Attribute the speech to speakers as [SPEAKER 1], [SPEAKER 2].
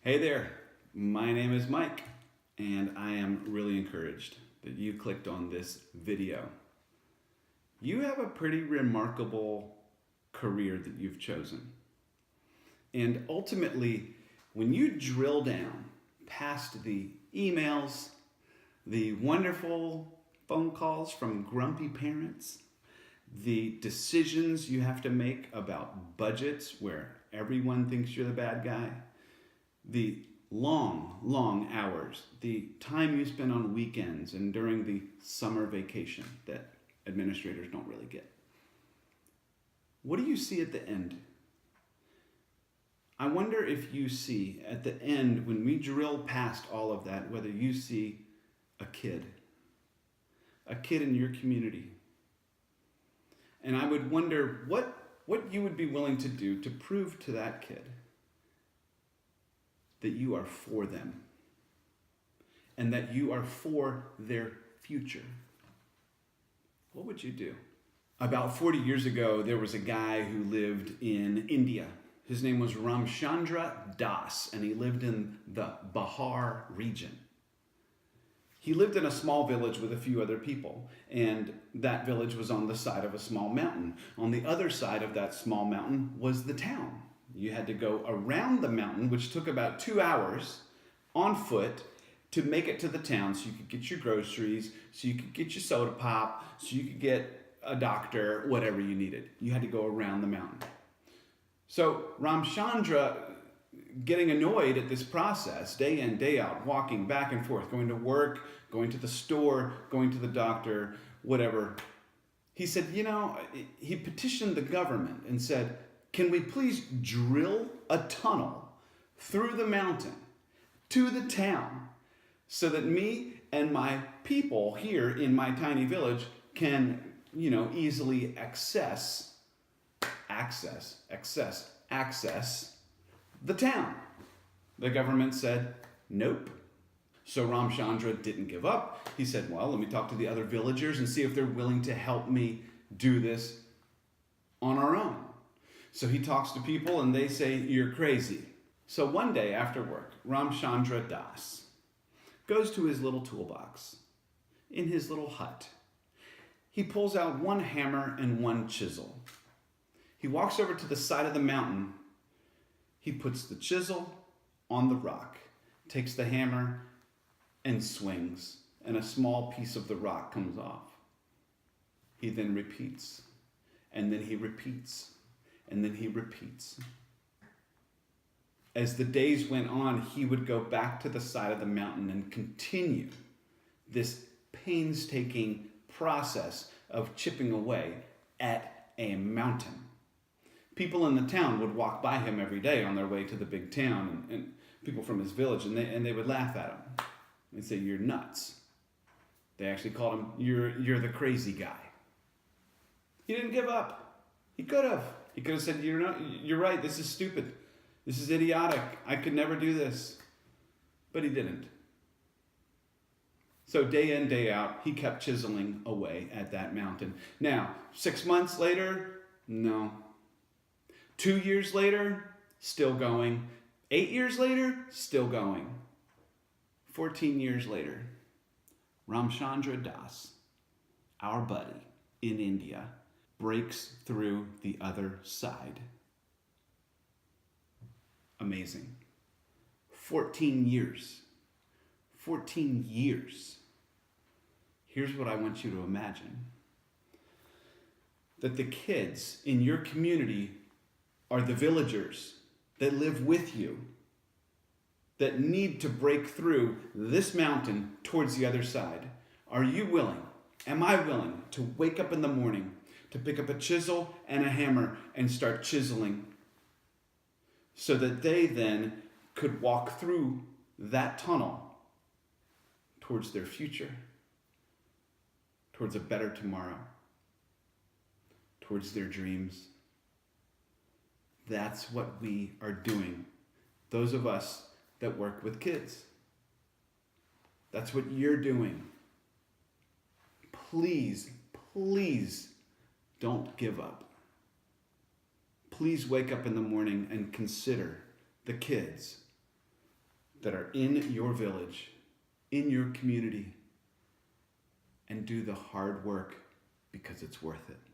[SPEAKER 1] Hey there, my name is Mike, and I am really encouraged that you clicked on this video. You have a pretty remarkable career that you've chosen. And ultimately, when you drill down past the emails, the wonderful phone calls from grumpy parents, the decisions you have to make about budgets where everyone thinks you're the bad guy, the long hours, the time you spend on weekends and during the summer vacation that administrators don't really get. What do you see at the end? I wonder if you see at the end, when we drill past all of that, whether you see a kid in your community. And I would wonder what you would be willing to do to prove to that kid that you are for them and that you are for their future. What would you do? About 40 years ago, there was a guy who lived in India. His name was Ramchandra Das, and he lived in the Bihar region. He lived in a small village with a few other people, and that village was on the side of a small mountain. On the other side of that small mountain was the town. You had to go around the mountain, which took about 2 hours on foot to make it to the town so you could get your groceries, so you could get your soda pop, so you could get a doctor, whatever you needed. You had to go around the mountain. So Ramchandra, getting annoyed at this process, day in, day out, walking back and forth, going to work, going to the store, going to the doctor, whatever, he said, he petitioned the government and said, can we please drill a tunnel through the mountain to the town so that me and my people here in my tiny village can, easily access the town? The government said, nope. So Ramchandra didn't give up. He said, well, let me talk to the other villagers and see if they're willing to help me do this on our own. So he talks to people and they say, you're crazy. So one day after work, Ramchandra Das goes to his little toolbox in his little hut. He pulls out one hammer and one chisel. He walks over to the side of the mountain. He puts the chisel on the rock, takes the hammer and swings, and a small piece of the rock comes off. He then repeats, and then he repeats, and then he repeats. As the days went on, he would go back to the side of the mountain and continue this painstaking process of chipping away at a mountain. People in the town would walk by him every day on their way to the big town, and people from his village, and they would laugh at him. They'd say, you're nuts. They actually called him, you're the crazy guy. He didn't give up. He could have. He could have said, you're right, this is stupid. This is idiotic. I could never do this. But he didn't. So day in, day out, he kept chiseling away at that mountain. Now, 6 months later, no. 2 years later, still going. 8 years later, still going. 14 years later, Ramchandra Das, our buddy in India, breaks through the other side. Amazing. 14 years. 14 years. Here's what I want you to imagine. That the kids in your community are the villagers that live with you, that need to break through this mountain towards the other side. Are you willing? Am I willing to wake up in the morning, to pick up a chisel and a hammer and start chiseling so that they then could walk through that tunnel towards their future, towards a better tomorrow, towards their dreams? That's what we are doing, those of us that work with kids. That's what you're doing. Please don't give up. Please wake up in the morning and consider the kids that are in your village, in your community, and do the hard work because it's worth it.